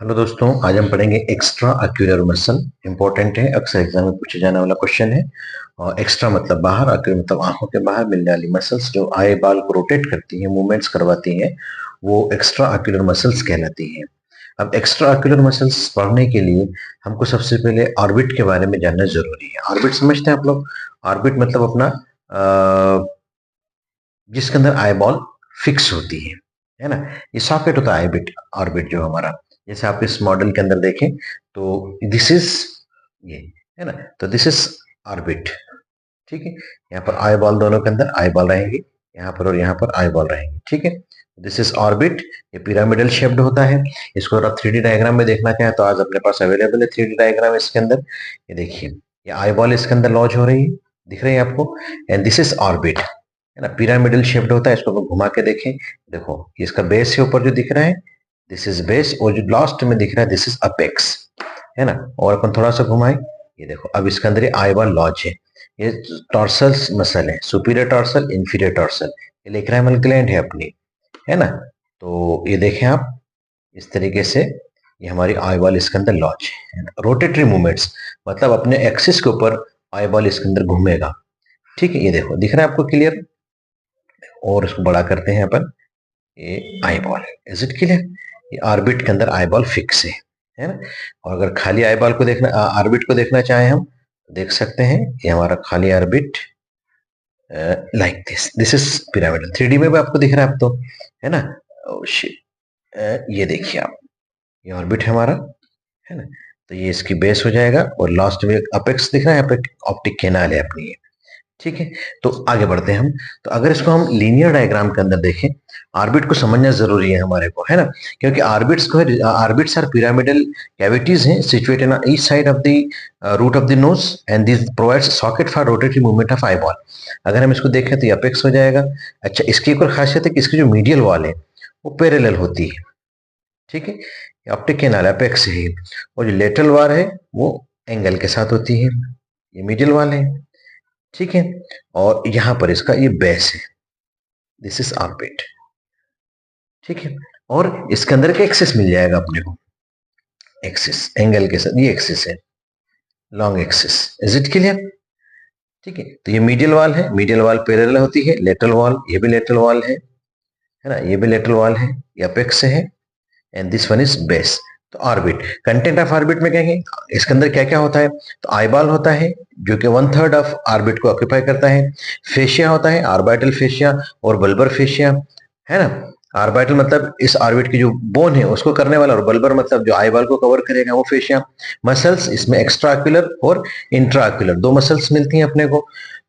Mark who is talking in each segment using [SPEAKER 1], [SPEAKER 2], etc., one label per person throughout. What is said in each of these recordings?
[SPEAKER 1] Hello दोस्तों, आज हम पढ़ेंगे एक्स्ट्रा अक्यूलर मसल। इंपॉर्टेंट है, अक्सर एग्जाम में पूछे जाने वाला क्वेश्चन है। और एक्स्ट्रा मतलब बाहर, अक्यूलर मतलब आंखों के बाहर मिलने वाली मसल्स जो आई बाल को रोटेट करती हैं, मूवमेंट्स करवाती हैं, वो एक्स्ट्रा अक्यूलर मसल्स कहलाती हैं। अब एक्स्ट्रा अक्यूलर मसल्स पढ़ने के लिए हमको सबसे पहले ऑर्बिट के बारे में जानना जरूरी है। ऑर्बिट समझते हैं आप लोग? ऑर्बिट मतलब अपना जिसके अंदर आई बॉल फिक्स होती है ना। ये सॉकेट होता है ऑर्बिट। ऑर्बिट जो हमारा, जैसे आप इस मॉडल के अंदर देखें तो दिस इज ये, है ना। तो दिस इज ऑर्बिट, ठीक है। यहाँ पर आई बॉल, दोनों के अंदर आई बॉल रहेंगी, यहाँ पर और यहाँ पर आई बॉल रहेंगी, ठीक है। This is orbit. ये पिरामिडल शेप्ड होता है। इसको अगर आप 3D डायग्राम में देखना चाहें तो आज अपने पास अवेलेबल है 3D डायग्राम इसके अंदर। ये देखिए, ये आई बॉल इसके अंदर लॉन्च हो रही है, दिख रही है आपको। एंड दिस इज ऑर्बिट, है ना। पिरामिडल शेप्ड होता है। इसको आप घुमा के देखें, देखो ये इसका बेस है ऊपर जो दिख रहा है, दिस इज बेस। और जो लास्ट में दिख रहा है दिस इज अपेक्स, है ना। और अपन थोड़ा सा घुमाएं, ये देखो अब इसके अंदर आई बॉल लॉन्च है। ये टॉर्सल मसल है, सुपीरियर टॉर्सल, इंफीरियर टॉर्सल। ये लेक्राइमल ग्लैंड है अपनी, है ना। तो ये देखें आप, इस तरीके से ये हमारी आई बॉल इसके अंदर लॉन्च है। रोटेटरी मूवमेंट्स मतलब अपने एक्सिस के ऊपर आई बॉल इसके अंदर घूमेगा, ठीक है। ये देखो दिख रहा है आपको क्लियर। और इसको बड़ा करते हैं अपन, ये eye ball, is it clear. ये ऑर्बिट के अंदर आई बॉल फिक्स है ना। और अगर खाली आई बॉल को देखना, ऑर्बिट को देखना चाहें हम, तो देख सकते हैं ये हमारा खाली orbit like this is pyramidal. 3D में भी आपको दिख रहा है अब तो, है ना। Oh, shit. ये देखिए आप, ये ऑर्बिट है हमारा, है ना। तो ये इसकी बेस हो जाएगा और लास्ट में अपेक्स दिख रहा है, यहाँ पे ऑप्टिक कैनाल है अपनी ये, ठीक है। तो आगे बढ़ते हैं हम। तो अगर इसको हम लीनियर डायग्राम के अंदर देखें, ऑर्बिट को समझना जरूरी है हमारे को, है ना। क्योंकि ऑर्बिट्स को, ऑर्बिट्स आर पिरामिडल कैविटीज हैं situated on each side of the root of the nose and this provides socket for rotatory movement of eyeball. अगर हम इसको देखें तो ये अपेक्स हो जाएगा। अच्छा, इसकी एक और खासियत है कि इसकी जो मीडियल वॉल है वो पैरेलल होती है, ठीक है। ऑप्टिक कैनाल अपेक्स है। और जो लेटरल वॉल है वो एंगल के साथ होती है, ये मीडियल वॉल है, ठीक है। और यहां पर इसका ये बेस है, दिस इज ऑर्बिट, ठीक है। और इसके अंदर का एक्सिस मिल जाएगा अपने को, एक्सिस एंगल के साथ, ये एक्सिस है, long axis, is it clear, ठीक है। तो ये मीडियल वॉल है, मीडियल वॉल पैरेलल होती है। लेटरल वॉल, ये भी लेटरल वॉल है ना, ये भी लेटरल वॉल है, ये अपेक्स है। And this one is base. तो ऑर्बिट, कंटेंट ऑफ ऑर्बिट में कहेंगे इसके अंदर क्या क्या होता है। तो आईबॉल होता है जो कि 1/3 ऑफ ऑर्बिट को ऑक्यूपाई करता है। फेशिया होता है, ऑर्बिटल फेशिया और बल्बर फेशिया, है ना। ऑर्बिटल मतलब इस ऑर्बिट की जो बोन है उसको करने वाला, और बल्बर मतलब जो आईबॉल को कवर करेगा वो फेशिया। मसल्स इसमें एक्स्ट्रा ऑक्यूलर और इंट्रा ऑक्यूलर दो मसल्स मिलती हैं अपने को,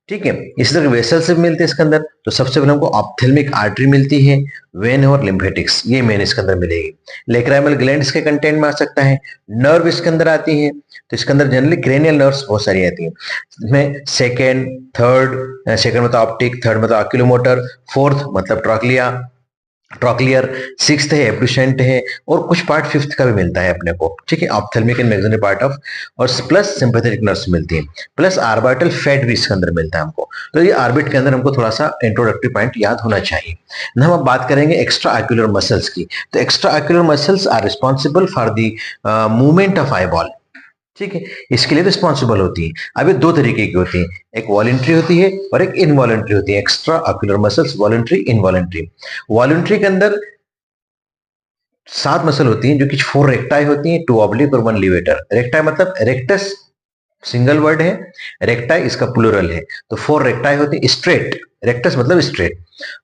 [SPEAKER 1] ठीक है। इसी तरह वेसल से मिलते हैं इसके अंदर। तो सबसे पहले हमको ऑप्थेल्मिक आर्टरी मिलती है, वेन और लिम्फेटिक्स, ये मेन इसके अंदर मिलेगी। लेक्राइमल ग्लैंड्स के कंटेंट में आ सकता है। नर्व इसके अंदर आती है, तो इसके अंदर जनरली क्रेनियल नर्व्स बहुत सारी आती हैं। इसमें सेकेंड, थर्ड, सेकेंड मतलब ऑप्टिक, थर्ड मतलब ऑक्यूलोमोटर, फोर्थ मतलब ट्रॉक्लिया, ट्रॉक्लियर, सिक्स्थ है एब्डुसेंट है, और कुछ पार्ट फिफ्थ का भी मिलता है अपने को, ठीक है। Ophthalmic and maxillary part of, और प्लस सिंपैथेटिक नर्व्स मिलती हैं, प्लस ऑर्बिटल फैट भी इसके अंदर मिलता है हमको। तो ये ऑर्बिट के अंदर हमको थोड़ा सा इंट्रोडक्टरी पॉइंट याद होना चाहिए। हम अब बात करेंगे एक्स्ट्रा ऑक्यूलर मसल्स की। तो extra ocular muscles are responsible for the movement of eyeball, ठीक है। इसके लिए रिस्पॉन्सिबल होती है। अब ये दो तरीके की होती है, एक वॉलेंट्री होती है और एक इनवॉलेंट्री होती है। Extra ocular muscles voluntary, involuntary. Voluntary के अंदर 7 मसल होती हैं जो कि 4 रेक्टाई होती हैं, 2 ऑब्लिक और 1 लिवेटर। रेक्टाई मतलब रेक्टस सिंगल वर्ड है, रेक्टाई इसका प्लूरल है। तो 4 रेक्टाई होती है। स्ट्रेट, रेक्टस मतलब स्ट्रेट,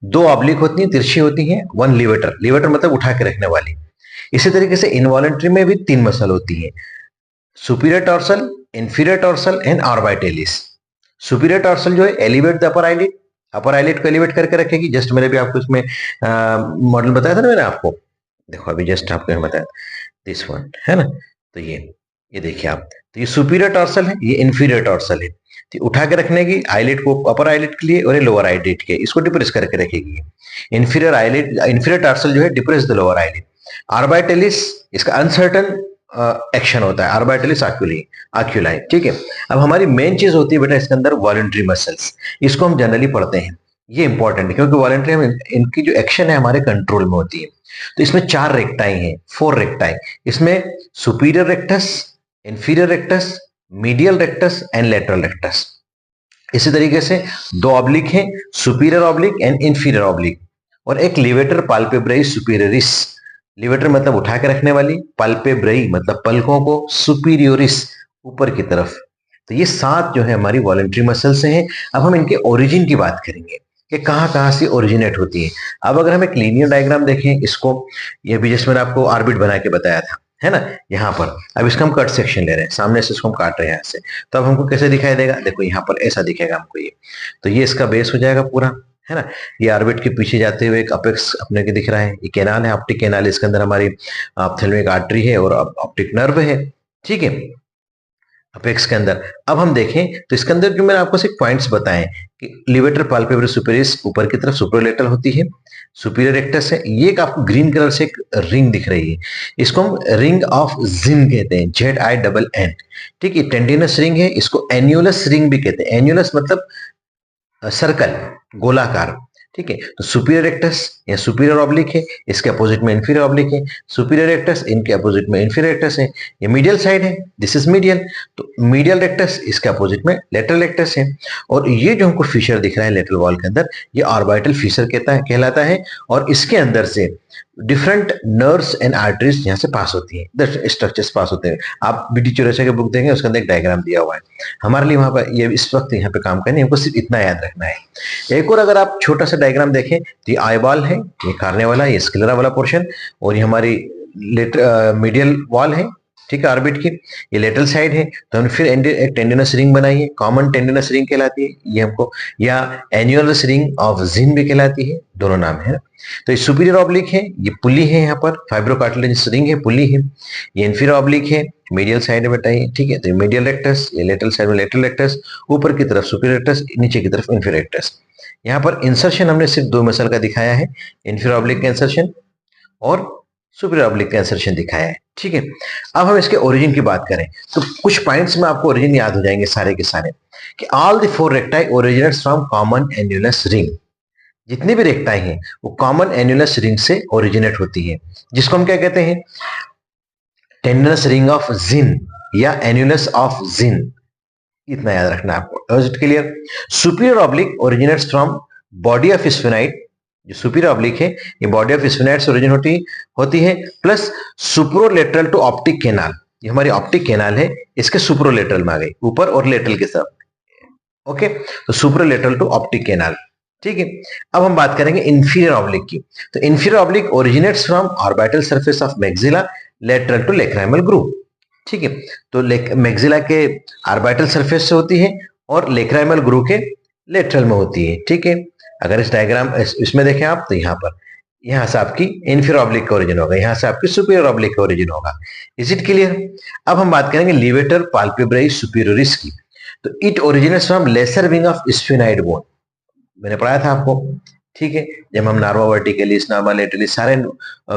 [SPEAKER 1] 2 ऑब्लिक होती हैं, तिरछी होती हैं, 1 लिवेटर, लिवेटर मतलब उठा के रखने वाली। इसी तरीके से इनवॉलेंट्री में भी 3 मसल होती है, superior tarsal, inferior tarsal and ऑर्बिटलिस। Superior tarsal जो है elevate the upper eyelid, upper eyelid को एलिवेट करके रखेगी। जस्ट मैंने भी आपको इसमें मॉडल बताया था ना मैंने आपको, देखो अभी जस्ट आपको बताया, दिस वन, है ना। तो ये देखिए आप, तो ये सुपीरियर टॉर्सल है, ये इंफीरियर टॉर्सल है। तो उठा के रखने की आईलिड को, अपर आईलिड के लिए और ये लोअर आईलिड के, इसको डिप्रेस करके रखेगी। इंफीरियर आईलिड, इंफीरियर टॉर्सल जो है डिप्रेस द लोअर आईलिड। ऑर्बिटलिस इसका अनसर्टन एक्शन होता है, ऑर्बिटलिस आक्यूली, आक्यूलाई, ठीक है। अब हमारी मेन चीज होती है बेटा इसके अंदर वॉलेंट्री मसल्स, इसको हम जनरली पढ़ते हैं। ये इंपॉर्टेंट है क्योंकि वॉलेंट्री हम, इनकी जो एक्शन है हमारे कंट्रोल में होती है। तो इसमें 4 रेक्टाई हैं, 4 रेक्टाई। इसमें superior rectus, inferior rectus, medial rectus and lateral rectus. इसी तरीके से 2 ऑब्लिक हैं, superior oblique and inferior oblique, और एक लिवेटर पाल्पेब्राई सुपीरियरिस। लिवेटर मतलब उठा के रखने वाली, पाल्पेब्राई मतलब पलकों को, सुपीरियोरिस ऊपर की तरफ। तो ये 7 जो है हमारी वॉलंटरी मसल से हैं। अब हम इनके ओरिजिन की बात करेंगे कि कहाँ कहाँ से ओरिजिनेट होती है। अब अगर हम एक लीनियर डायग्राम देखें, इसको, ये भी जैसे मैंने आपको ऑर्बिट बना के बताया था, है ना, यहाँ पर। अब इसका हम कट सेक्शन ले रहे हैं, सामने से इसको हम काट रहे हैं यहाँ से। तो अब हमको कैसे दिखाई देगा, देखो यहाँ पर ऐसा दिखेगा हमको ये। तो ये इसका बेस हो जाएगा पूरा, है ना। ये ऑर्बिट के पीछे जाते हुए एक अपेक्स अपने के दिख रहा है, ये कैनाल है, ऑप्टिक कैनाल। इसके अंदर हमारी ऑप्थेल्मिक आर्टरी है और ऑप्टिक नर्व है, ठीक है, अपेक्स के अंदर। अब हम देखें तो इसके अंदर जो मैंने आपको सिर्फ पॉइंट्स बताए कि लिवेटर पाल्पेब्रल सुपीरियरिस ऊपर की तरफ सुपरलेटरल होती है, सुपीरियर रेक्टस है। ये एक आपको ग्रीन कलर से एक रिंग दिख रही है, इसको हम रिंग ऑफ जिन कहते हैं, ZINN, ठीक है। टेंडिनस रिंग है, इसको एन्युलस रिंग भी कहते हैं। एन्युलस मतलब सर्कल, गोलाकार, ठीक है। तो सुपीरियर रेक्टस या सुपीरियर ऑब्लिक है, इसके अपोजिट में इंफीरियर ऑब्लिक है। सुपीरियर रेक्टस, इनके अपोजिट में इंफीरियर रेक्टस है। ये मीडियल साइड है, दिस इज मीडियल। तो मीडियल रेक्टस, इसके अपोजिट में लेटरल रेक्टस है। और ये जो हमको फीचर दिख रहा है लेटरल वॉल के अंदर, ये ऑर्बिटल फीचर कहलाता है। और इसके अंदर से डिफरेंट नर्व्स एंड आर्टरीज यहाँ से पास होती हैं, स्ट्रक्चर्स पास होते हैं। आप BD चौरसिया के बुक देंगे, उसके अंदर एक डायग्राम दिया हुआ है। हमारे लिए वहां पर ये इस वक्त यहाँ पे काम करने, हमको सिर्फ इतना याद रखना है। एक और अगर आप छोटा सा डायग्राम देखें तो ये आईबॉल है, ये कार्ने वाला, ये स्क्लेरा वाला पोर्शन, और ये हमारी मीडियल वॉल है, ठीक है, ऑर्बिट की। ये लेटरल साइड है। तो हमने फिर एक टेंडिनस रिंग बनाई है, कॉमन टेंडिनस रिंग कहलाती है ये हमको, या एन्युलस रिंग ऑफ जिन भी कहलाती है, दोनों नाम है। तो ये सुपीरियर ऑब्लिक है, ये पुली है, यहाँ पर फाइब्रोकार्टिलेजिनस रिंग है, पुली है। ये इंफीरियर ऑब्लिक है, मीडियल साइड में बताइए, ठीक है। तो मीडियल रेक्टस, ये लेटरल साइड में लेटरल रेक्टस, ऊपर की तरफ सुपीरियर रेक्टस, नीचे की तरफ इंफीरियर रेक्टस। यहाँ पर इंसर्शन हमने सिर्फ 2 मसल का दिखाया है, इंफीरियर ऑब्लिक का इंसर्शन और सुपीरियर ऑब्लिक का इंसर्शन दिखाया है, ठीक है। अब हम इसके ओरिजिन की बात करें तो कुछ पॉइंट्स में आपको ओरिजिन याद हो जाएंगे सारे के सारे, कि all the 4 recti originates from common annulus ring. जितनी भी रेक्टाई हैं वो कॉमन एन्युलस रिंग से ओरिजिनेट होती है, जिसको हम क्या कहते हैं, टेंडिनस रिंग ऑफ जिन या एन्युलस ऑफ जिन। इतना याद रखना है आपको। Is it clear? Superior oblique originates from body of sphenoid. जो सुपीरियर ऑब्लिक है ये बॉडी ऑफ स्फेनाइट से ओरिजिन होती है, प्लस सुप्रोलेटरल टू ऑप्टिक कैनाल। ये हमारी ऑप्टिक कैनाल है, इसके सुप्रोलेटरल में आ गई, ऊपर और लेटरल के साथ, ओके। तो सुप्रोलेटरल टू ऑप्टिक कैनाल, ठीक है। अब हम बात करेंगे इंफीरियर ऑब्लिक की। तो inferior oblique originates from orbital surface of maxilla lateral to lacrimal groove, ठीक है। तो मैक्सिला के ऑर्बिटल सरफेस से होती है और लेक्राइमल ग्रूव के लेटरल में होती है, ठीक है। अगर इस डायग्राम इसमें देखें आप तो यहाँ से आपकी इंफीरियर ऑब्लिक का ओरिजिन होगा, यहाँ से आपकी सुपीरियर ऑब्लिक का ओरिजिन होगा। Is it clear? अब हम बात करेंगे लिवेटर पाल्पेब्राई सुपीरियरिस की। तो it originates from lesser wing of sphenoid bone. मैंने पढ़ाया था आपको, ठीक है, जब हम नार्वा वर्टिकलिस, नार्वा लेटरलिस सारे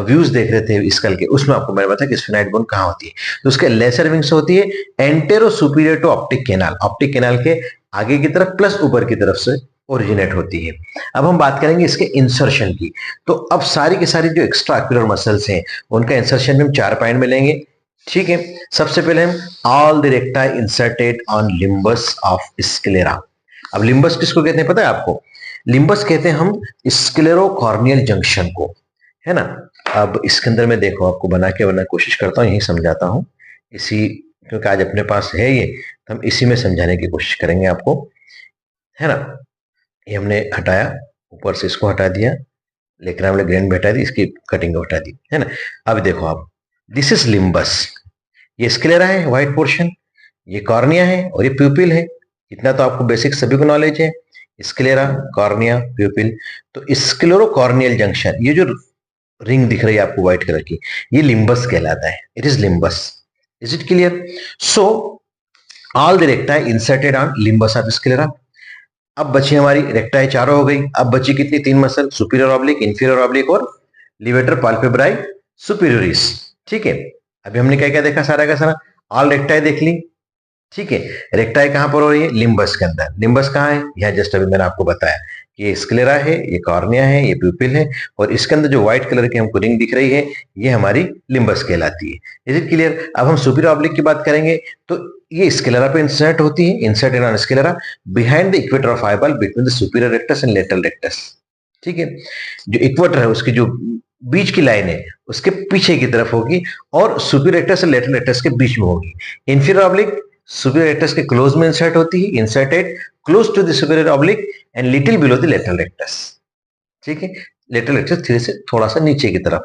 [SPEAKER 1] व्यूज देख रहे थे स्कल के, उसमें आपको मैंने बताया कि स्फेनाइड बोन कहाँ होती है। तो उसके लेसर विंग से होती है antero superior to optic canal, optic canal के आगे की तरफ प्लस ऊपर की तरफ से ओरिजिनेट होती है। अब हम बात करेंगे इसके इंसर्शन की। तो अब सारी की सारी जो एक्स्ट्रा एक्यूलर मसल्स हैं उनका इंसर्शन हम 4 पॉइंट में लेंगे, ठीक है। सबसे पहले हम all the recti inserted on limbus of sclera. अब लिम्बस किसको कहते हैं पता है आपको? लिम्बस कहते हैं हम स्क्लेरोकॉर्नियल जंक्शन को, है ना। अब इसके अंदर मैं देखो आपको बना के कोशिश करता हूँ, यही समझाता हूँ इसी, क्योंकि आज अपने पास है ये, तो हम इसी में समझाने की कोशिश करेंगे आपको, है ना। ये हमने हटाया, ऊपर से इसको हटा दिया, लेकिन हमने ग्रेन भी हटा दी, इसकी कटिंग हटा दी, है ना। अब देखो आप, दिस इज लिम्बस, ये स्क्लेरा है व्हाइट पोर्शन, ये कॉर्निया है और ये प्यूपिल है। इतना तो आपको बेसिक सभी को नॉलेज है, स्क्लेरा, कॉर्निया, प्यूपिल। तो स्क्लेरोकॉर्नियल जंक्शन, ये जो रिंग दिख रही है आपको व्हाइट कलर की, ये लिम्बस कहलाता है, it is limbus. Is it clear? So all the recti inserted on limbus of sclera. अब बची हमारी रेक्टाई चारों हो गई। अब बची कितनी? 3 muscle, superior oblique, inferior oblique और लिवेटर पाल्पेब्राई सुपीरियरिस, ठीक है। अभी हमने क्या क्या देखा, सारा का सारा ऑल रेक्टाई देख ली, ठीक है। रेक्टाई कहां पर हो रही है? लिम्बस के अंदर। लिम्बस कहां है? यह जस्ट अभी मैंने आपको बताया ये स्क्लेरा है, ये कॉर्निया है, ये प्यूपिल है, और इसके अंदर जो व्हाइट कलर की हमको रिंग दिख रही है ये हमारी लिम्बस कहलाती है। Is it clear? अब हम सुपीरियर ऑब्लिक की बात करेंगे तो ये स्क्लेरा पे इंसर्ट होती है, insert in sclera behind the equator of eyeball between the superior rectus and lateral rectus. ठीक है, जो इक्वेटर है उसकी जो बीच की लाइन है उसके पीछे की तरफ होगी और सुपीरियर रेक्टस और लेटरल रेक्टस के बीच में होगी। इंफीरियर ऑब्लिक सुपीरियर रेक्टस के क्लोज में इंसर्ट होती है, inserted close to the superior oblique and little below the lateral rectus. ठीक है, लेटरल रेक्टस धीरे से थोड़ा सा नीचे की तरफ।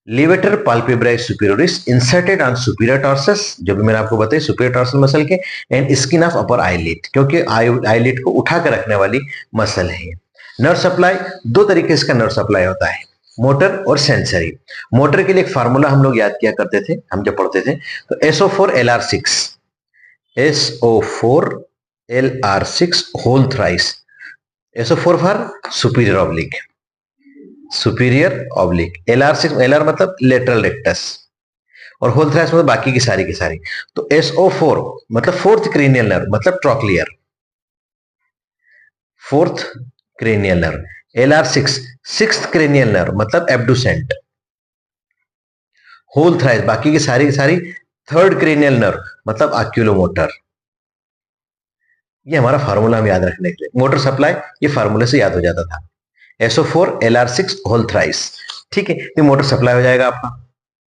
[SPEAKER 1] Levator palpebrae superioris inserted on superior tarsus, जो भी मैंने आपको बताया सुपीरियर टॉर्सल मसल के, and skin of upper eyelid, क्योंकि आईलिड को उठा कर रखने वाली मसल है। नर्व सप्लाई, दो तरीके से नर्व सप्लाई होता है, मोटर और सेंसरी। मोटर के लिए एक फार्मूला हम लोग याद किया करते थे हम जब पढ़ते थे, तो SO4LR6, SO4LR6 whole thrice, SO4 for superior oblique, superior oblique, LR6, LR मतलब लेटरल रेक्टस, और होल थ्राइस मतलब बाकी की सारी। तो SO4 मतलब फोर्थ क्रेनियल नर्व मतलब trochlear, fourth cranial nerve. LR6 sixth cranial nerve मतलब एब्डुसेंट। होल थ्राइस बाकी की सारी थर्ड क्रेनियल नर्व मतलब आक्यूलोमोटर। ये हमारा फार्मूला हम याद रखने के लिए, मोटर सप्लाई ये फार्मूले से याद हो जाता था, SO4LR6 होल थ्राइस। ठीक है, ये मोटर सप्लाई हो जाएगा आपका,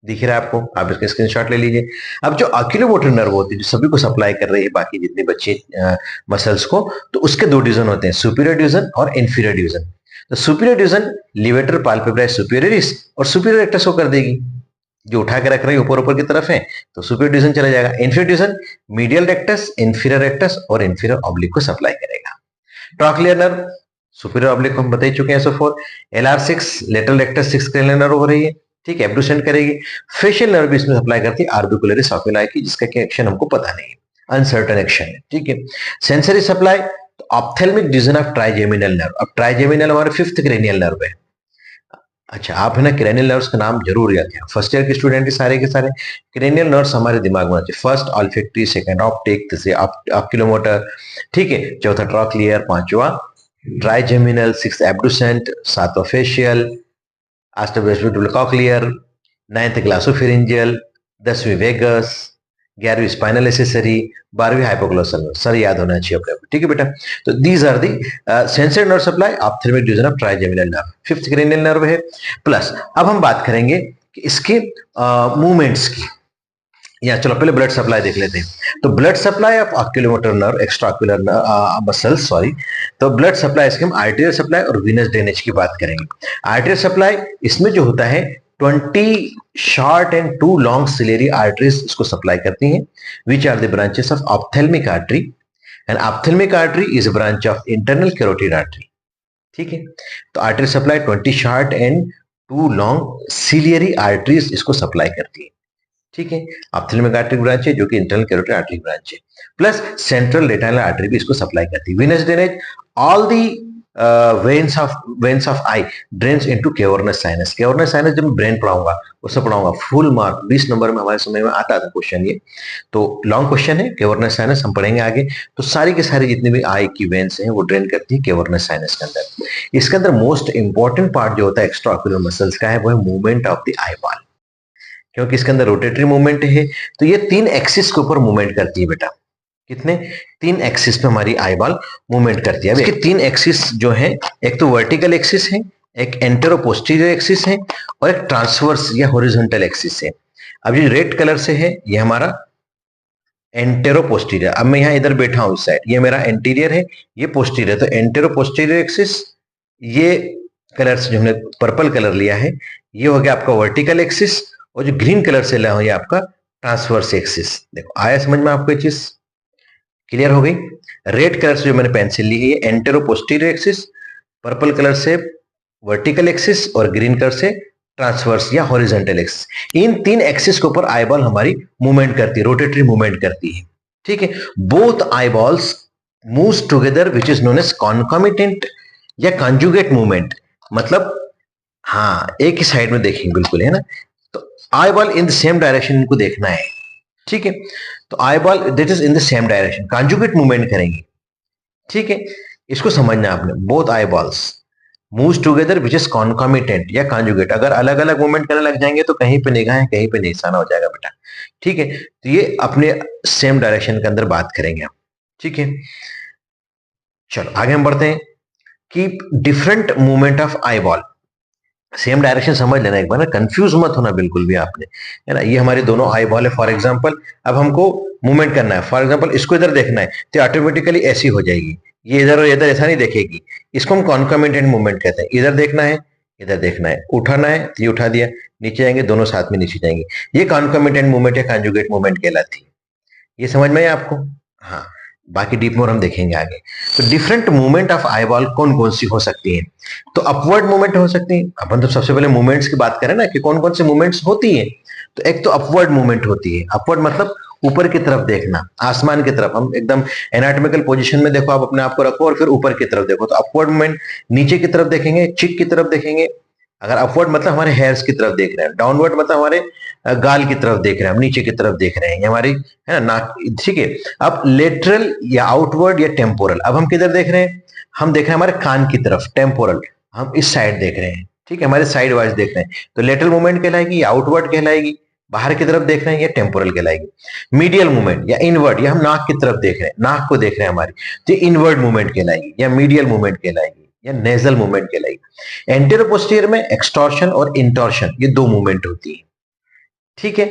[SPEAKER 1] दिख रहा है आपको, आप इसका स्क्रीनशॉट ले लीजिए। अब जो आक्यूलोमोटर नर्व होती है जो सभी को सप्लाई कर रही है बाकी जितने बच्चे मसल्स को, तो उसके दो डिवीजन होते हैं, सुपीरियर डिवीजन और इंफीरियर डिवीजन। तो superior division levator palpebrae superioris और सुपीरियर रेक्टस को कर देगी, जो उठा के रख रही है ऊपर की तरफ है तो सुपीरियर डिवीजन चला जाएगा। Inferior division medial rectus, inferior rectus और इंफीरियर ऑब्लिक को सप्लाई करेगा। ट्रॉक्लियर नर्व सुपीरियर ऑब्लिक को हम बता ही चुके हैं, SO4। LR6 lateral rectus 6 cranial nerve हो रही है, ठीक है, एब्डुसेंट करेगी। फेशियल नर्व भी इसमें सप्लाई करती है, आर्बिकुलरिस ओकुली की, जिसका क्या एक्शन हमको पता नहीं है, अनसर्टेन एक्शन है। ठीक है, सेंसरी सप्लाई, तो ophthalmic division of trigeminal nerve. अब ट्राइजेमिनल हमारे फिफ्थ क्रेनियल नर्व है। अच्छा, आप है ना क्रेनियल नर्व्स का नाम जरूर याद रखें, फर्स्ट ईयर के स्टूडेंट सारे के सारे क्रेनियल नर्व्स हमारे दिमाग में आते हैं। फर्स्ट ऑल्फैक्टरी, सेकंड ऑप्टिक, तीसरे ऑक्यूलोमोटर, ठीक है, चौथा ट्रॉक्लियर, पांचवा ट्राइजेमिनल, सिक्स एब्डुसेंट, सातवां फेशियल, आस्टोवेस्टिबुलर कॉक्लियर, नाइन्थ ग्लासोफिरिंजियल, 10वीं वेगस, 11वीं स्पाइनल एसेसरी, 12वीं हाइपोग्लोसल। सर याद होना चाहिए अपने, ठीक है बेटा। तो these are the sensory nerve supply, ophthalmic division of trigeminal nerve, fifth cranial nerve है। प्लस अब हम बात करेंगे कि इसके मूवमेंट्स की, या चलो पहले ब्लड सप्लाई देख लेते हैं। तो blood supply of oculomotor nerve, extra ocular muscles, sorry. तो ब्लड सप्लाई इसके हम आर्टेरियल सप्लाई और वीनस ड्रेनेज की बात करेंगे। आर्टेरियल सप्लाई इसमें जो होता है 20 short and 2 long ciliary arteries इसको सप्लाई करती हैं, which are the branches of ophthalmic artery, and ophthalmic artery is a branch of internal carotid artery. ठीक है, तो artery supply 20 short and 2 long ciliary arteries इसको सप्लाई करती है। ठीक है, ऑप्थेल्मिक आर्टरी ब्रांच है जो कि इंटरनल कैरोटिड आर्टरी ब्रांच है, प्लस सेंट्रल रेटिनल आर्टरी भी इसको सप्लाई करती है। Venus drainage, all the veins of eye drains into cavernous sinus। cavernous sinus जब मैं ब्रेन पढ़ाऊंगा उससे पढ़ाऊंगा, फुल मार्क 20 नंबर में हमारे समय में आता था क्वेश्चन ये, तो लॉन्ग क्वेश्चन है। cavernous sinus हम पढ़ेंगे आगे। तो सारी के सारी जितनी भी आई की वेन्स हैं वो ड्रेन करती है cavernous sinus के अंदर। इसके अंदर मोस्ट इंपॉर्टेंट पार्ट जो होता है एक्स्ट्रा ऑक्यूलर मसल्स का है वो है movement of the eye ball, क्योंकि इसके अंदर रोटेटरी मूवमेंट है। तो ये 3 एक्सिस के ऊपर मूवमेंट करती है बेटा, कितने, 3 एक्सिस पे हमारी आई बॉल मूवमेंट करती है। अब इसके 3 एक्सिस जो है, एक तो वर्टिकल एक्सिस है, एक एंटेरो पोस्टीरियर एक्सिस है, और एक ट्रांसवर्स या हॉरिजॉन्टल एक्सिस है। अब ये रेड कलर से है ये हमारा एंटेरो पोस्टीरियर। अब मैं यहाँ इधर बैठा हूं इस साइड, ये मेरा एंटीरियर है, ये पोस्टीरियर, तो एंटेरो पोस्टीरियर एक्सिस, ये कलर से जो हमने पर्पल कलर लिया है ये हो गया आपका वर्टिकल एक्सिस, और जो ग्रीन कलर से लिया है आपका ट्रांसवर्स एक्सिस। देखो आया समझ में आपको ये चीज, क्लियर हो गई। रेड कलर से जो मैंने पेंसिल ली है ये antero posterior axis, purple colour से वर्टिकल एक्सिस, और ग्रीन कलर से ट्रांसवर्स या हॉरिजॉन्टल एक्सिस। इन 3 एक्सिस के ऊपर आई बॉल हमारी मूवमेंट करती है, रोटेटरी मूवमेंट करती है। ठीक है, both eyeballs moves together which is known as concomitant या कंजुगेट मूवमेंट, मतलब हाँ एक ही साइड में देखेंगे बिल्कुल, है ना। तो eye ball in the same direction इनको देखना है, ठीक है। तो eye ball that is in the same direction, conjugate movement करेंगे, ठीक है। इसको समझना है आपने। Both eyeballs moves together which is concomitant या कॉन्जुगेट। अगर अलग अलग मूवमेंट करने लग जाएंगे तो कहीं पे निगाहें कहीं पे निशाना हो जाएगा बेटा। ठीक है, तो ये अपने सेम डायरेक्शन के अंदर बात करेंगे हम। ठीक है, चलो आगे हम बढ़ते हैं कि different movement of eye ball. Same direction समझ लेना एक बार ना, कंफ्यूज मत होना बिल्कुल भी आपने, है ना। ये हमारे दोनों आई बॉल है। फॉर एग्जांपल अब हमको मूवमेंट करना है, फॉर एग्जांपल इसको इधर देखना है तो ऑटोमेटिकली ऐसी हो जाएगी, ये इधर और इधर ऐसा नहीं देखेगी। इसको हम कॉन्कॉमिटेंट मूवमेंट कहते हैं। इधर देखना है, इधर देखना है, उठाना है तो ये उठा दिया, नीचे जाएंगे दोनों साथ में नीचे जाएंगे, ये कॉन्कॉमिटेंट मूवमेंट या कॉन्जुगेट मूवमेंट कहलाती है। ये समझ में है आपको? हाँ, बाकी डीप मोर हम देखेंगे आगे। तो different movement of eye ball कौन कौन सी हो सकती है? तो अपवर्ड मूवमेंट हो सकती है। अपन तो सबसे पहले मूवमेंट्स की बात करें ना कि कौन कौन सी मूवमेंट्स होती है। तो एक तो अपवर्ड मूवमेंट होती है। अपवर्ड मतलब ऊपर की तरफ देखना, आसमान की तरफ। हम एकदम एनाटॉमिकल पोजीशन में देखो, आप अपने आप को रखो और फिर ऊपर की तरफ देखो, तो अपवर्ड मूवमेंट नीचे की तरफ देखेंगे, चिक की तरफ देखेंगे। अगर अपवर्ड मतलब हमारे हेयर्स की तरफ देख रहे हैं, डाउनवर्ड मतलब हमारे गाल की तरफ देख रहे हैं, हम नीचे की तरफ देख रहे हैं, ये हमारी है ना नाक। ठीक है, अब लेटरल या आउटवर्ड या टेम्पोरल, अब हम किधर देख रहे हैं? हम देख रहे हैं हमारे कान की तरफ, टेम्पोरल, हम इस साइड देख रहे हैं। ठीक है, हमारे साइड वाइज देख रहे हैं, तो लेटरल मूवमेंट कहलाएगी या आउटवर्ड कहलाएगी, बाहर की तरफ देख रहे हैं, या टेम्पोरल कहलाएगी। मीडियल मूवमेंट या इनवर्ड, या हम नाक की तरफ देख रहे हैं, नाक को देख रहे हैं हमारी, तो इनवर्ड मूवमेंट कहलाएगी या मीडियल मूवमेंट कहलाएगी या नेजल मूवमेंट कहलाएगी। एंटीरियर पोस्टीरियर में एक्सटॉर्शन और इंटॉर्शन, ये दो मूवमेंट होती है। ठीक है,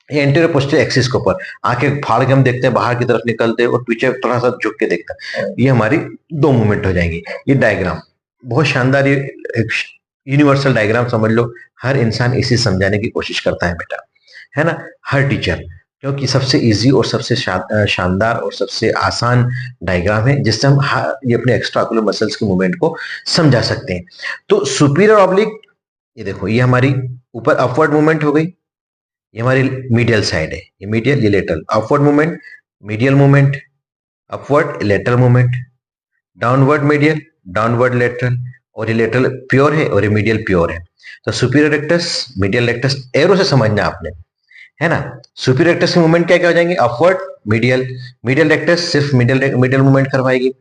[SPEAKER 1] एंटीरियर पोस्टीरियर एक्सिस के ऊपर आंखें फाड़ के हम देखते हैं, बाहर की तरफ निकलते हैं और पीछे थोड़ा सा झुक के देखते हैं, ये हमारी दो मूवमेंट हो जाएंगी। ये डायग्राम बहुत शानदार, ये एक यूनिवर्सल डायग्राम समझ लो। हर इंसान इसे समझाने की कोशिश करता है बेटा, है ना, हर टीचर, क्योंकि सबसे इजी और सबसे शानदार और सबसे आसान डायग्राम है जिससे हम ये अपने एक्स्ट्रा ऑक्यूलर मसल्स के मूवमेंट को समझा सकते हैं। तो सुपीरियर ऑब्लिक, ये देखो, ये हमारी ऊपर अपवर्ड मूवमेंट हो गई, ये हमारी मीडियल साइड है, ये मीडियल, ये lateral. Upward movement, medial movement, upward lateral movement, downward medial, downward lateral, और ये लेटरल प्योर है और ये मीडियल प्योर है। तो superior rectus, medial rectus, arrow से समझना आपने, है ना। सुपीरियर रेक्टस की मूवमेंट क्या क्या हो जाएंगे? Upward, medial. मीडियल रेक्टस सिर्फ मीडियल मूवमेंट करवाएगी।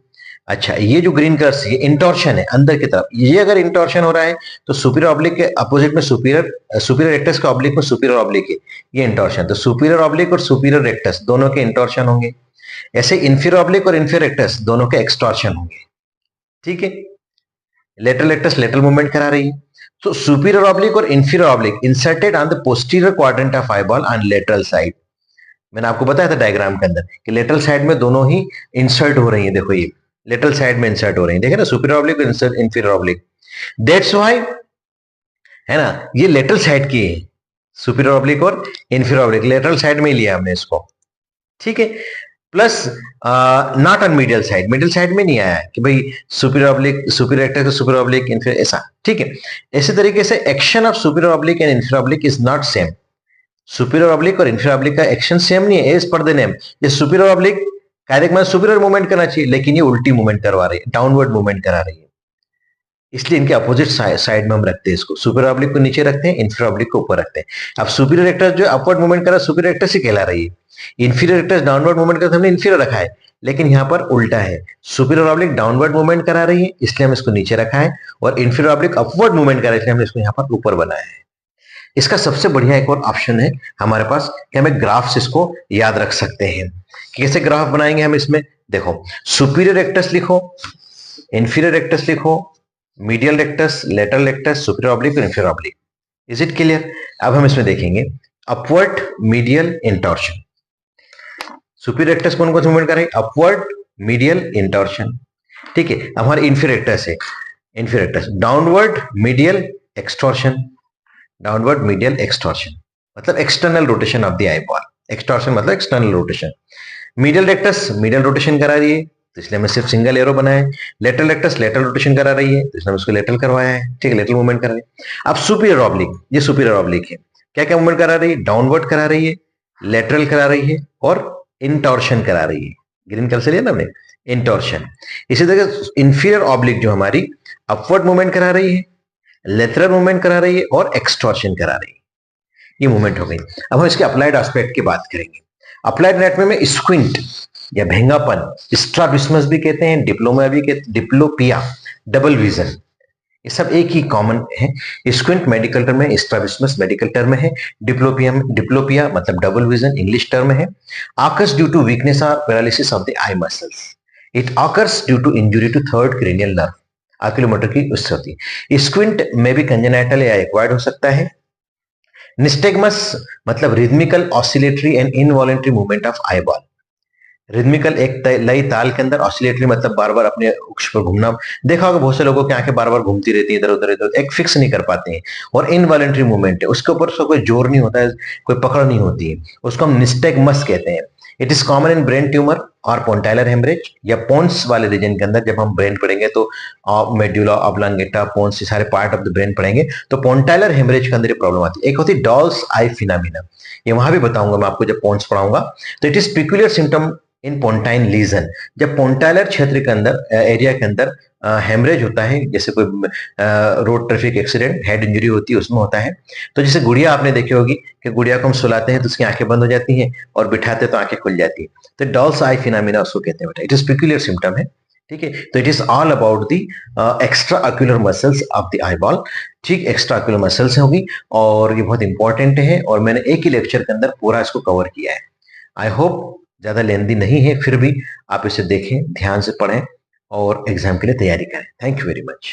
[SPEAKER 1] अच्छा, ये जो ग्रीन कलर से, ये इंटॉर्शन है अंदर की तरफ। ये अगर इंटॉर्शन हो रहा है तो सुपीरियर ऑब्लिक के अपोजिट में सुपीरियर रेक्टस के ऑब्लिक में सुपीरियर ऑब्लिक है, ये इंटॉर्शन। तो सुपीरियर ऑब्लिक और सुपीरियर रेक्टस दोनों के इंटॉर्शन होंगे। ऐसे इंफीरियर ऑब्लिक और इंफीरियर रेक्टस दोनों के एक्सटॉर्शन होंगे। ठीक है, लेटरल रेक्टस लेटरल मूवमेंट करा रही है। So superior oblique और inferior oblique inserted on the posterior quadrant of eyeball on lateral side। मैंने आपको बताया था डायग्राम के अंदर कि लेटरल साइड में दोनों ही इंसर्ट हो रही है। देखो, ये लेटरल साइड में इंसर्ट हो रही है, देखे ना, सुपीरियर ऑब्लिक और इंफीरियर ऑब्लिक। दैट्स व्हाई, है ना, ये लेटरल साइड की है, सुपीरियर ऑब्लिक और इंफीरियर ऑब्लिक लेटरल साइड में ही लिया हमने इसको। ठीक है, plus not on medial side, middle side में नहीं आया कि भाई superior oblique, superior rectus, superior oblique, inferior, ऐसा। ठीक है, इसी तरीके से action of superior oblique and inferior oblique is not same. Superior oblique और इंफीरियर ऑब्लिक का एक्शन सेम नहीं है, एज पर द नेम। ये सुपीरियर ऑब्लिक कायदे में सुपीरियर मूवमेंट करना चाहिए, लेकिन ये उल्टी मूवमेंट करवा रही है, डाउनवर्ड मूवमेंट करा रही है, इसलिए इनके अपोजिट साइड में हम रखते हैं इसको। सुपीरियर ऑब्लिक को नीचे रखते हैं, इंफीरियर ऑब्लिक को ऊपर रखते हैं। अब सुपीरियर रेक्टस जो अपवर्ड मूवमेंट कर रहा है, सुपीरियर रेक्टस ही कहला रही है। इंफीरियर रेक्टस डाउनवर्ड मूवमेंट करते हमने इंफीरियर रखा है, लेकिन यहाँ पर उल्टा है, सुपीरियर ऑब्लिक डाउनवर्ड मूवमेंट करा रही है इसलिए हम इसको नीचे रखा है, और इंफीरियर ऑब्लिक अपवर्ड मूवमेंट करा है इसलिए हमने इसको यहाँ पर ऊपर बनाया है। इसका सबसे बढ़िया एक और ऑप्शन है हमारे पास कि हमें ग्राफ से इसको याद रख सकते हैं। कैसे ग्राफ बनाएंगे हम इसमें? देखो, सुपीरियर रेक्टस लिखो, इंफीरियर रेक्टस लिखो, medial rectus, lateral rectus, superior oblique और inferior oblique. Is it clear? अब हम इसमें देखेंगे upward, medial, intorsion. Superior rectus कौन कौन सा मूवमेंट कर रही है? Upward, medial, intorsion. ठीक है, हमारे इंफीरियर रेक्टस है, inferior rectus downward, medial, extorsion, downward, medial, extorsion, मतलब external rotation of the eyeball. Extorsion मतलब external rotation. Medial rectus medial rotation करा रही है तो इसलिए हमें सिर्फ सिंगल एरो बनाया है। लेटरल रेक्टस लेटरल रोटेशन करा रही है तो इसलिए उसको लेटरल करवाया है। ठीक है, लेटरल मूवमेंट करा रही है। अब सुपीरियर ऑब्लिक, ये सुपीरियर ऑब्लिक है, क्या क्या मूवमेंट करा रही है? डाउनवर्ड करा रही है, लेटरल करा रही है और इंटॉर्शन करा रही है। ग्रीन कलर से लिया ना हमने, इंटॉर्शन। इसी तरह इंफीरियर ऑब्लिक जो हमारी अपवर्ड मूवमेंट करा रही है, लेटरल मूवमेंट करा रही है और एक्सटॉर्शन करा रही है। ये मूवमेंट हो गई। अब हम इसके अप्लाइड एस्पेक्ट की बात करेंगे। अप्लाइड एनाटॉमी में स्क्विंट, या भेंगापन, स्ट्राबिस्मस भी कहते हैं, डिप्लोमा भी कहते, डिप्लोपिया, डबल विजन, ये सब एक ही कॉमन है। स्क्विंट मेडिकल टर्म है, स्ट्राबिस्मस मेडिकल टर्म है, डिप्लोपिया मतलब डबल विजन इंग्लिश टर्म है। ऑकर्स ड्यू टू वीकनेस और paralysis of the eye muscles. It occurs due to injury to third cranial nerve, oculomotor की उससे होती है। स्क्विंट में भी कंजेनाइटल या एक्वायर्ड हो सकता है। निस्टेगमस मतलब rhythmical oscillatory and involuntary movement of eye ball. Rhythmical एक लय ताल के अंदर, ऑसिलेटरी मतलब बार बार अपने अक्ष पर घूमना। देखा होगा बहुत से लोगों की आंखें बार बार घूमती रहती हैं इधर उधर इधर, एक फिक्स नहीं कर पाते हैं। और इनवॉलेंटरी मूवमेंट है, उसके ऊपर कोई जोर नहीं होता है, कोई पकड़ नहीं होती है, उसको हम निस्टेगमस कहते हैं। It is common in brain tumour और पोन्टाइलर हेमरेज या पोन्स वाले रीजन के अंदर। जब हम ब्रेन पढ़ेंगे तो मेड्यूला ऑब्लांगेटा, पोन्स, ये सारे पार्ट ऑफ द ब्रेन पढ़ेंगे तो पोन्टाइलर हेमरेज के अंदर ये प्रॉब्लम आती है। एक होती है डॉल्स आई फिनोमिना, ये वहां भी बताऊंगा मैं आपको जब पोन्स पढ़ाऊंगा। तो it is peculiar symptom in pontine lesion, जब पोन्टाइलर क्षेत्र के अंदर एरिया के अंदर हेमरेज होता है, जैसे कोई road traffic accident, head injury होती है, उसमें होता है। तो जैसे गुड़िया आपने देखी होगी कि गुड़िया को हम सुलाते हैं तो उसकी आंखें बंद हो जाती हैं और बिठाते तो आंखें खुल जाती है। तो डॉल्स आई फिनोमिना उसको कहते हैं बेटा, इट इज पिक्यूलियर सिम्टम है। ठीक है, तो it is all about the extra ocular muscles of the eyeball. ठीक, एक्स्ट्रा ऑक्यूलर मसल्स होगी और ये बहुत इंपॉर्टेंट है और मैंने एक ही लेक्चर के अंदर पूरा इसको कवर किया है। आई होप ज्यादा लेंदी नहीं है, फिर भी आप इसे देखें, ध्यान से पढ़ें और एग्जाम के लिए तैयारी करें। Thank you very much.